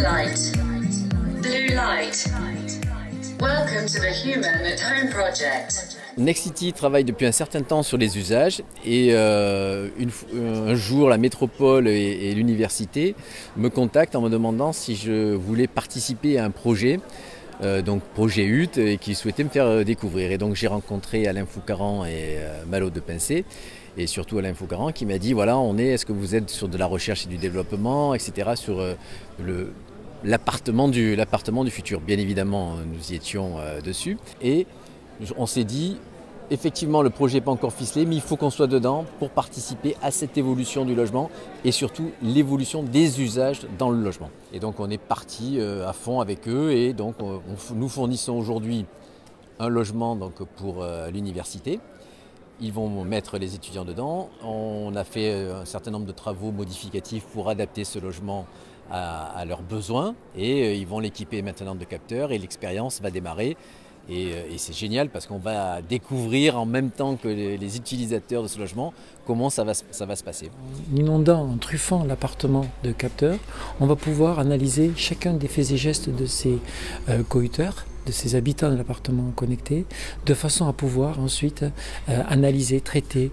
light. Blue light. Welcome to the Human at Home project. Nexity travaille depuis un certain temps sur les usages et un jour la métropole et l'université me contactent en me demandant si je voulais participer à un projet, donc projet HUT, et qu'ils souhaitaient me faire découvrir. Et donc j'ai rencontré Alain Foucaran et Malo de Pincé, et surtout Alain Foucaran qui m'a dit voilà, est-ce que vous êtes sur de la recherche et du développement, etc., sur l'appartement du futur. Bien évidemment, nous y étions dessus. Et on s'est dit, effectivement, le projet n'est pas encore ficelé, mais il faut qu'on soit dedans pour participer à cette évolution du logement et surtout l'évolution des usages dans le logement. Et donc on est parti à fond avec eux et donc nous fournissons aujourd'hui un logement donc, pour l'université. Ils vont mettre les étudiants dedans. On a fait un certain nombre de travaux modificatifs pour adapter ce logement à leurs besoins et ils vont l'équiper maintenant de capteurs et l'expérience va démarrer. Et c'est génial parce qu'on va découvrir en même temps que les utilisateurs de ce logement comment ça va se passer. En inondant, en truffant l'appartement de capteurs, on va pouvoir analyser chacun des faits et gestes de ces cohuteurs, de ces habitants de l'appartement connecté, de façon à pouvoir ensuite analyser, traiter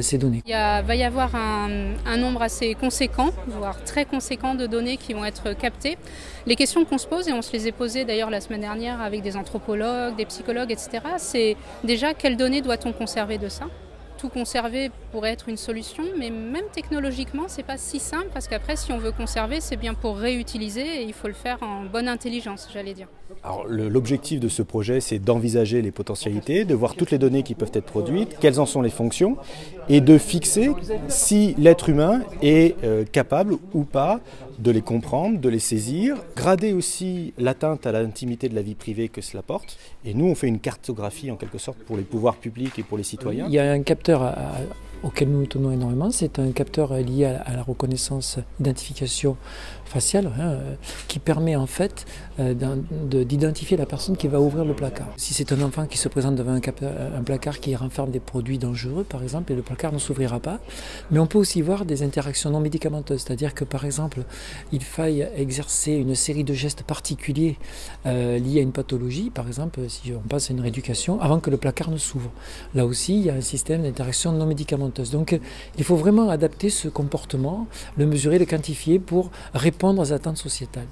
ces données. Il va y avoir un nombre assez conséquent, voire très conséquent de données qui vont être captées. Les questions qu'on se pose, et on se les est posées d'ailleurs la semaine dernière avec des anthropologues, des psychologues, etc., c'est déjà quelles données doit-on conserver de ça ? Tout conserver pourrait être une solution, mais même technologiquement, c'est pas si simple parce qu'après, si on veut conserver, c'est bien pour réutiliser et il faut le faire en bonne intelligence, j'allais dire. Alors, l'objectif de ce projet, c'est d'envisager les potentialités, de voir toutes les données qui peuvent être produites, quelles en sont les fonctions, et de fixer si l'être humain est capable ou pas de les comprendre, de les saisir, grader aussi l'atteinte à l'intimité de la vie privée que cela porte. Et nous, on fait une cartographie en quelque sorte pour les pouvoirs publics et pour les citoyens. Il y a un capteur auquel nous tenons énormément, c'est un capteur lié à la reconnaissance, identification faciale, qui permet en fait d'identifier la personne qui va ouvrir le placard. Si c'est un enfant qui se présente devant un placard qui renferme des produits dangereux, par exemple, et le placard ne s'ouvrira pas, mais on peut aussi voir des interactions non médicamenteuses, c'est-à-dire que par exemple, il faille exercer une série de gestes particuliers liés à une pathologie, par exemple, si on passe à une rééducation, avant que le placard ne s'ouvre. Là aussi, il y a un système d'interaction non médicamenteuse. Donc, il faut vraiment adapter ce comportement, le mesurer, le quantifier pour répondre aux attentes sociétales.